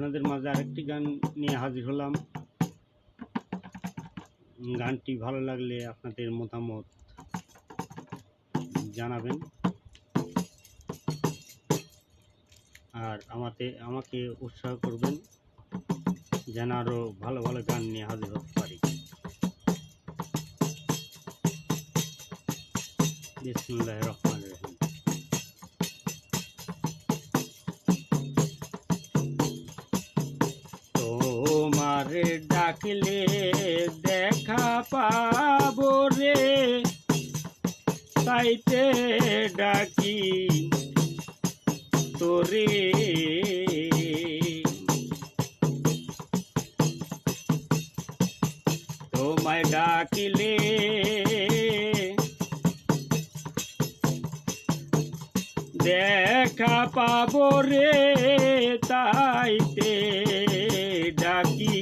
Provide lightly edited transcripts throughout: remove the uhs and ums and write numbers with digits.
আপনাদের মাঝে আরেকটি গান নিয়ে হাজির হলাম। গানটি ভালো লাগলে আপনাদের মতামত জানাবেন আর আমাকে উৎসাহ করবেন যেন আরো ভালো ভালো গান নিয়ে হাজির হতে পারি। বিসমিল্লাহির রহমানির রহিম। তোমারে ডাকলে দেখা পাবো রে, তাইতে ডাকি তোরে। তোমায় ডাকিলে দেখা পাবো রে, তাইতে ডাকি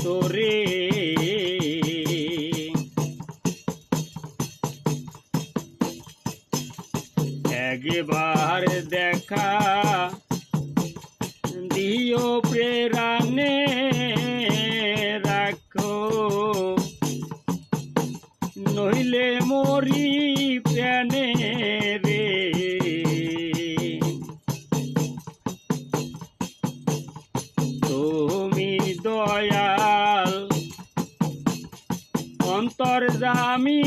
তোরে। একবার দেখা দিও প্রাণে রাখো, নইলে মরি প্রাণে রে। তুমি দয়াল অন্তর্যামী,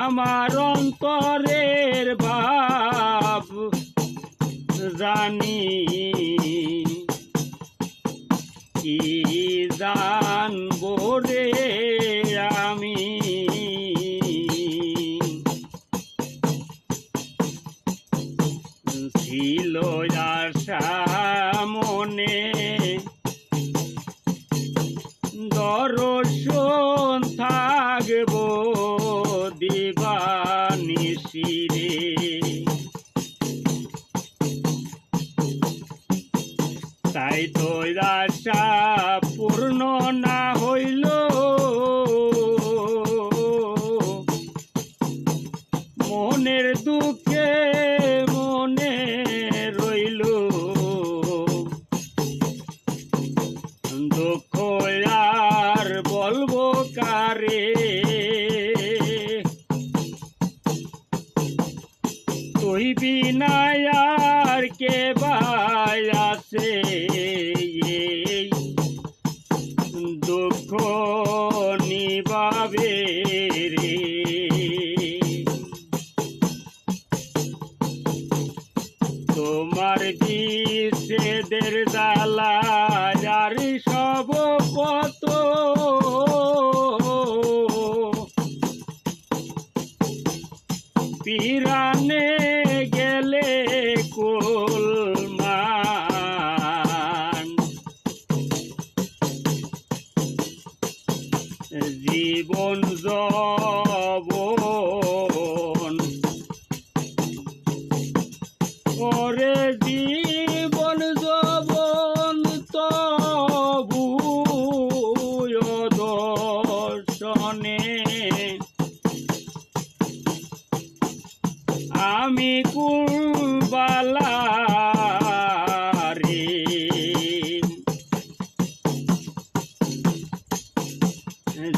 আমার অন্তরের ভাব জানি, কি জানবো রে আমি। ছিল আশা মনে দর্শন থাকবো দিবানিশি রে। তাই তো আশা পূর্ণ না হইল, মনের দুঃখে মনে রইল। দুঃখ আর বলবো কারে, তুই বিনা আর কে ভাই আছে, দুঃখ নিবাবে রে। তোমার বিচ্ছেদের জ্বালা আর সব কত, পিরানে গেলে কুলমান। জীবন যৌবন ওরে, জীবন যৌবন তবু দর্শনে আমি কুলবালা রে।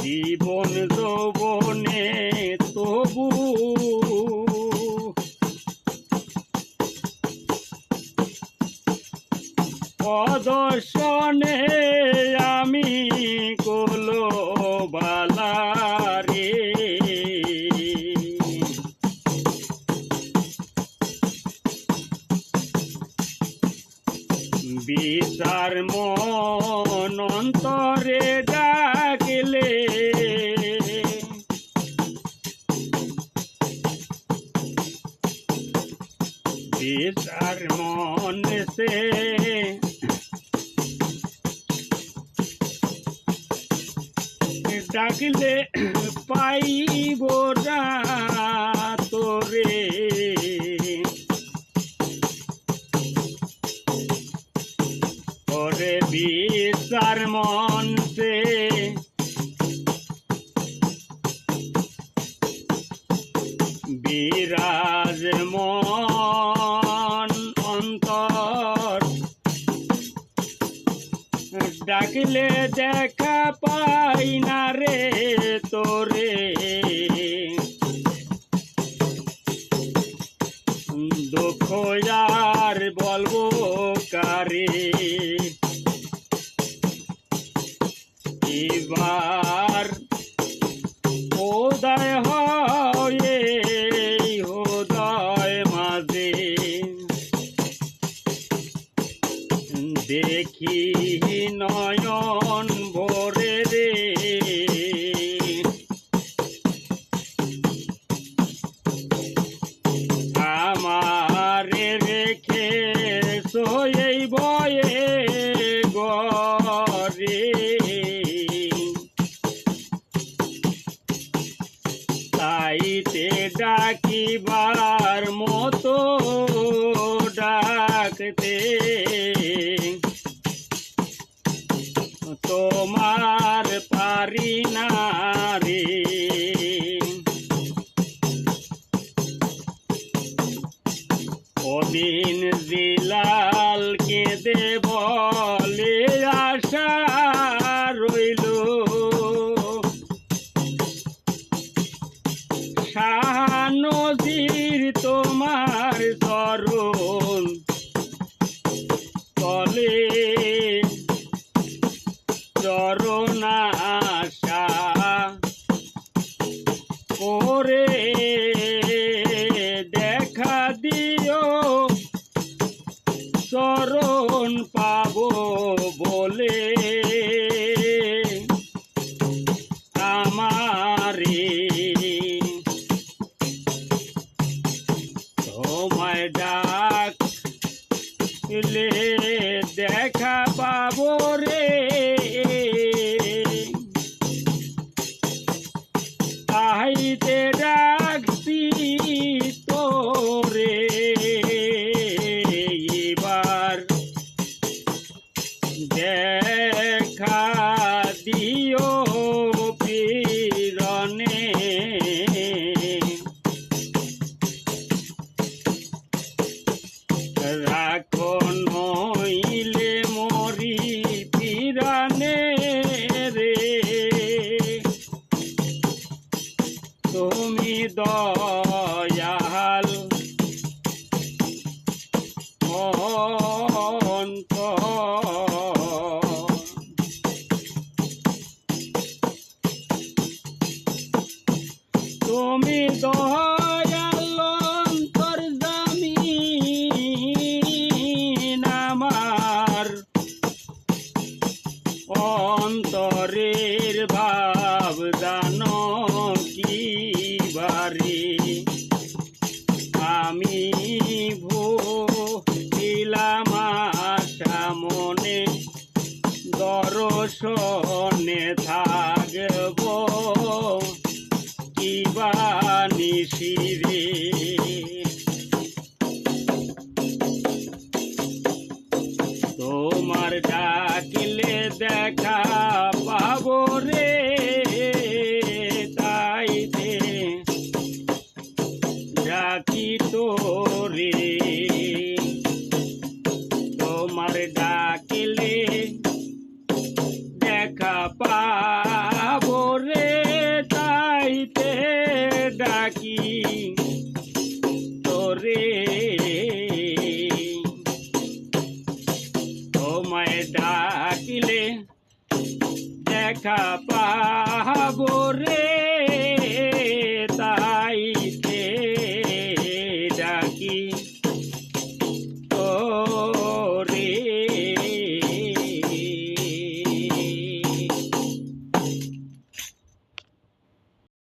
জীবন যৌবনে তবু অদর্শনে আমি কুলবালা রে। বিচার মন অন্তরে ডাকলে, বিচার মন সে ডাকলে পাইব না তোরে। ওরে বিচার মন সে দেখা পাই না রে তোরে, দুঃখ আর বলবো কারে, এবার উদয় হয় হৃদয় মাঝে, দেখি নয়ন ভরে রে, আমারে রেখে এই বয়ে গরে, তাইতে ডাকিবার মতো ডাকতে, তোমার পারি না রে, ওদিন বিলাল কেঁদে বলে আশা রইল, শাহ নজির তোমার চরণ তলে, চরণ আশা করে দেখা দিও, চরণ পাবো বলে আমারে, তোমায় ডাকলে দেখা পাবো রে, তাইতে ডাকছি তোরে, এবার দেখা দিও পীরনে, রাখো নইলে মরি পীরানে রে, তুমি দয়াল তুমি দয়াল অন্তর্যামী, আমার অন্তরের ভাব জানো কি বারে, আমি ভুলিলাম আশা মনে, দর্শনে থাকব কিবা নিশিরে, তোমার ডাকিলে দেখা পাবো রে, তাইতে ডাকি তোরে, তোমার ডাকিলে দেখা পাবো রে, তাইতে ডাকি তোরে, তোমায় ডাকিলে দেখা পাবো রে।